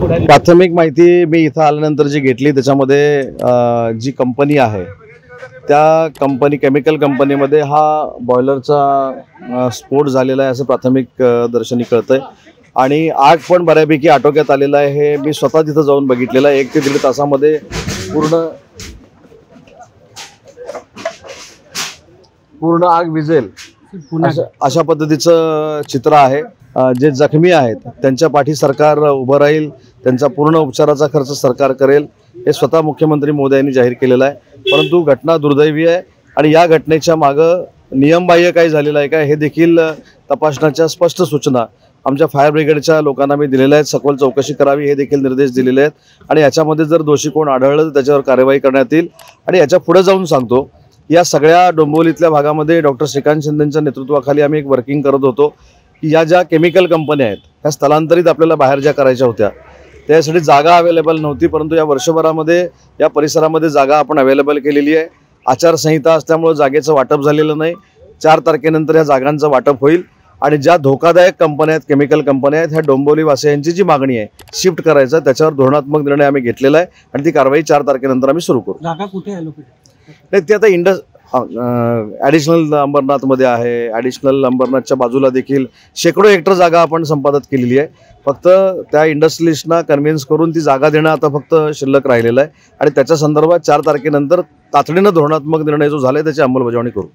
प्राथमिक माहिती मी इथं आल्यानंतर जी घेतली त्याच्यामध्ये जी कंपनी आहे त्या केमिकल कंपनीमध्ये हा बॉयलरचा स्फोट झालेला आहे असं प्राथमिक दर्शनी कळतंय आणि आग पण बऱ्यापैकी आटोक्यात आलेला आहे। हे मी स्वतः तिथं जाऊन बघितलेलं आहे। 1 ते 1.5 तासामध्ये पूर्ण आग विझेल अशा पद्धतीचं चित्र आहे। जे जखमी आहेत त्यांच्या पाठी सरकार उभं राहील, त्यांचा पूर्ण उपचाराचा खर्च सरकार करेल हे स्वतः मुख्यमंत्री मोदयांनी जाहीर केलेलं आहे। परंतु घटना दुर्दैवी आहे आणि या घटनेच्या मागं नियमबाह्य काय झालेलं आहे का हे देखील तपासण्याच्या स्पष्ट सूचना आमच्या फायर ब्रिगेडच्या लोकांना मी दिलेल्या आहेत। सखोल चौकशी करावी हे देखील निर्देश दिलेले आहेत आणि याच्यामध्ये जर दोषी कोण आढळलं तर त्याच्यावर कार्यवाही करण्यात येईल। आणि याच्या पुढे जाऊन सांगतो, या सगळ्या डोंबिवलीतल्या भागामध्ये डॉक्टर श्रीकांत शिंदेंच्या नेतृत्वाखाली आम्ही एक वर्किंग करत होतो की या ज्या केमिकल कंपन्या आहेत ह्या स्थलांतरित आपल्याला बाहेर ज्या करायच्या होत्या त्यासाठी जागा अवेलेबल नव्हती, परंतु या वर्षभरामध्ये या परिसरामध्ये जागा आपण अवेलेबल केलेली आहे। आचारसंहिता असल्यामुळे जागेचं वाटप झालेलं नाही। 4 तारखेनंतर या जागांचं वाटप होईल आणि ज्या धोकादायक कंपन्या आहेत, केमिकल कंपन्या आहेत, ह्या डोंबिवलीवासियांची जी मागणी आहे शिफ्ट करायचं त्याच्यावर धोरणात्मक निर्णय आम्ही घेतलेला आहे आणि ती कारवाई 4 तारखेनंतर आम्ही सुरू करू। जागा कुठे आहे लोकेटेड? नाही, ते आता ॲडिशनल अंबरनाथमध्ये आहे। ॲडिशनल अंबरनाथच्या बाजूला देखील शेकडो हेक्टर जागा आपण संपादित केलेली आहे। फक्त त्या इंडस्ट्रियलिस्टना कन्व्हिन्स करून ती जागा देणं आता फक्त शिल्लक राहिलेलं आहे आणि त्याच्या संदर्भात 4 तारखेनंतर तातडीनं धोरणात्मक निर्णय जो झाला त्याची अंमलबजावणी करू।